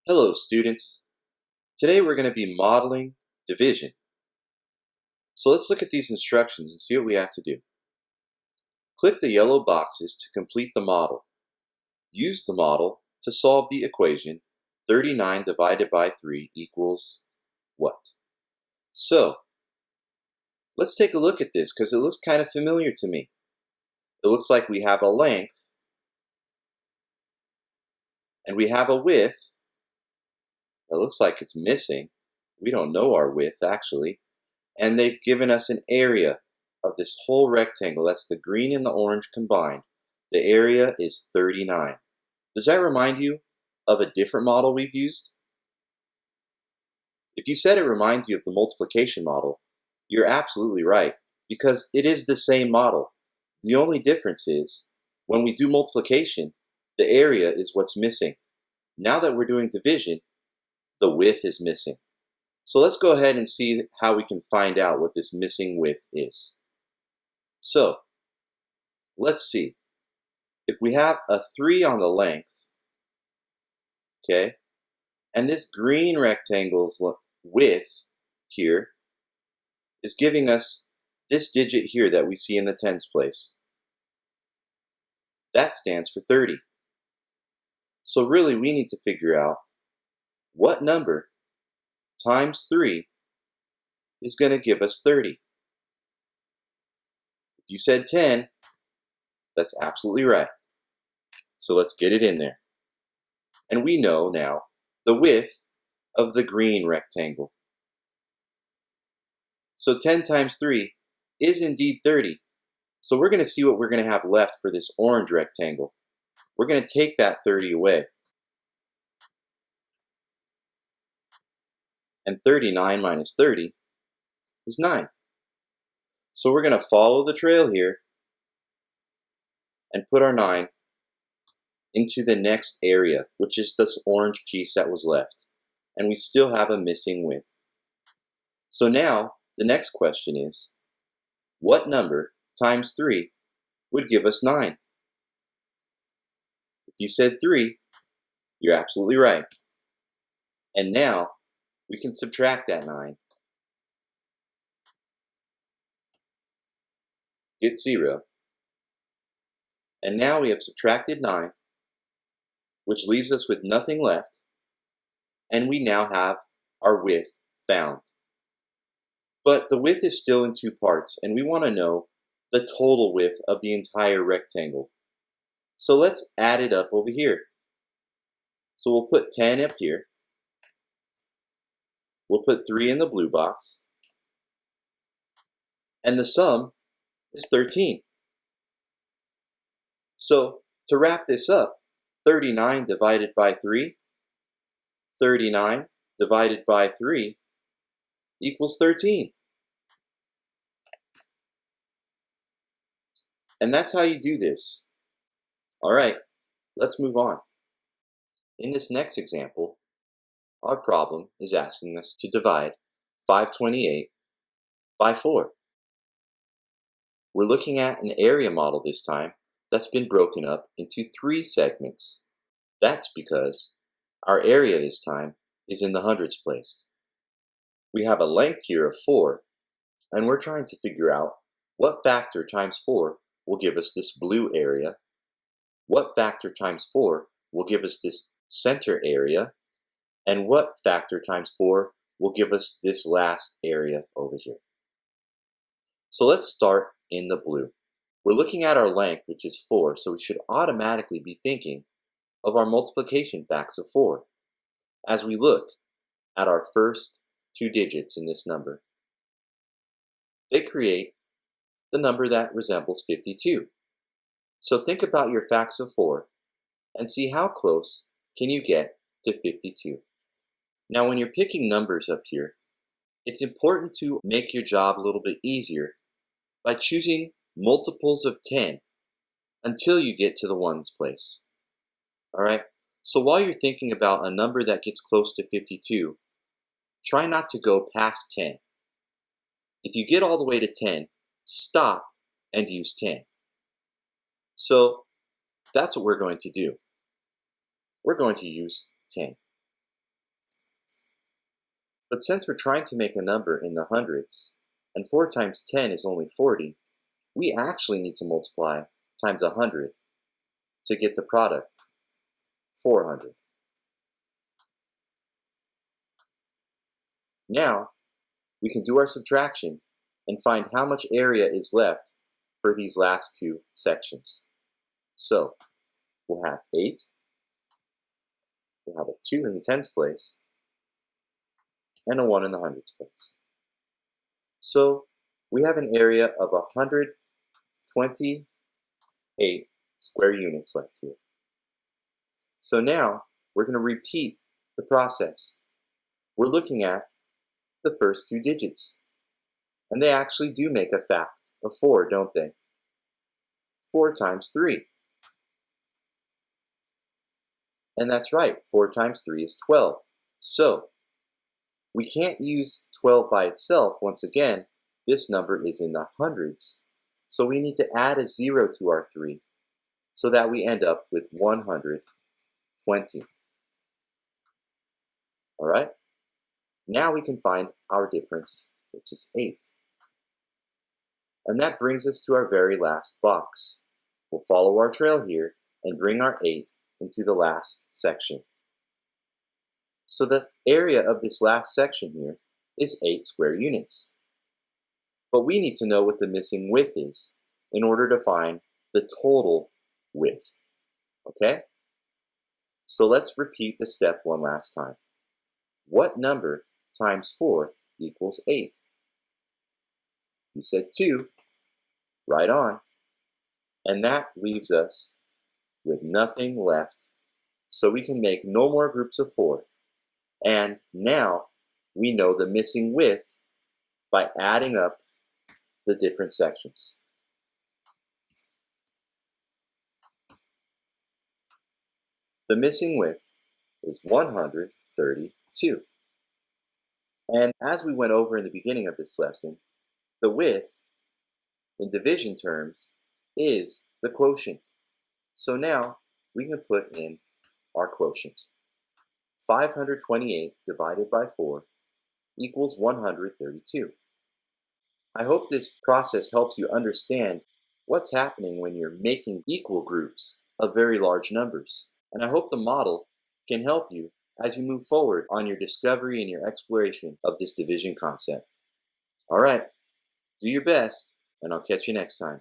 Hello students. Today we're going to be modeling division. So let's look at these instructions and see what we have to do. Click the yellow boxes to complete the model. Use the model to solve the equation 39 divided by 3 equals what? So let's take a look at this because it looks kind of familiar to me. It looks like we have a length and we have a width. It looks like it's missing. We don't know our width actually. And they've given us an area of this whole rectangle. That's the green and the orange combined. The area is 39. Does that remind you of a different model we've used? If you said it reminds you of the multiplication model, you're absolutely right, because it is the same model. The only difference is, when we do multiplication, the area is what's missing. Now that we're doing division, the width is missing. So let's go ahead and see how we can find out what this missing width is. So let's see. If we have a 3 on the length, okay, and this green rectangle's width here is giving us this digit here that we see in the tens place. That stands for 30. So really we need to figure out what number times 3 is going to give us 30. If you said 10, that's absolutely right. So let's get it in there. And we know now the width of the green rectangle. So 10 times 3 is indeed 30. So we're going to see what we're going to have left for this orange rectangle. We're going to take that 30 away. And 39 minus 30 is 9. So we're going to follow the trail here and put our 9 into the next area, which is this orange piece that was left. And we still have a missing width. So now the next question is, what number times 3 would give us 9? If you said 3, you're absolutely right. And now we can subtract that 9. Get 0. And now we have subtracted 9, which leaves us with nothing left. And we now have our width found. But the width is still in two parts, and we want to know the total width of the entire rectangle. So let's add it up over here. So we'll put 10 up here. We'll put 3 in the blue box. And the sum is 13. So to wrap this up, 39 divided by 3, 39 divided by 3 equals 13. And that's how you do this. Alright, let's move on. In this next example, our problem is asking us to divide 528 by 4. We're looking at an area model this time that's been broken up into 3 segments. That's because our area this time is in the hundreds place. We have a length here of 4, and we're trying to figure out what factor times 4 will give us this blue area, what factor times 4 will give us this center area, and what factor times 4 will give us this last area over here. So let's start in the blue. We're looking at our length, which is 4, so we should automatically be thinking of our multiplication facts of 4 as we look at our first 2 digits in this number. They create the number that resembles 52. So think about your facts of 4 and see how close can you get to 52. Now when you're picking numbers up here, it's important to make your job a little bit easier by choosing multiples of 10 until you get to the ones place. Alright, so while you're thinking about a number that gets close to 52, try not to go past 10. If you get all the way to 10, stop and use 10. So that's what we're going to do. We're going to use 10. But since we're trying to make a number in the hundreds, and 4 times 10 is only 40, we actually need to multiply times 100 to get the product, 400. Now, we can do our subtraction and find how much area is left for these last two sections. So, we'll have 8, we'll have a 2 in the tens place, and a 1 in the hundreds place. So, we have an area of 128 square units left here. So now, we're going to repeat the process. We're looking at the first two digits. And they actually do make a fact of 4, don't they? 4 times 3. And that's right, 4 times 3 is 12. So, we can't use 12 by itself. Once again, this number is in the hundreds. So we need to add a 0 to our 3 so that we end up with 120. All right? Now we can find our difference, which is 8. And that brings us to our very last box. We'll follow our trail here and bring our 8 into the last section. So the area of this last section here is 8 square units. But we need to know what the missing width is in order to find the total width. Okay? So let's repeat the step one last time. What number times 4 equals 8? You said 2. Right on. And that leaves us with nothing left. So we can make no more groups of 4. And now we know the missing width by adding up the different sections. The missing width is 132. And as we went over in the beginning of this lesson, the width in division terms is the quotient. So now we can put in our quotient. 528 divided by 4 equals 132. I hope this process helps you understand what's happening when you're making equal groups of very large numbers. And I hope the model can help you as you move forward on your discovery and your exploration of this division concept. All right, do your best, and I'll catch you next time.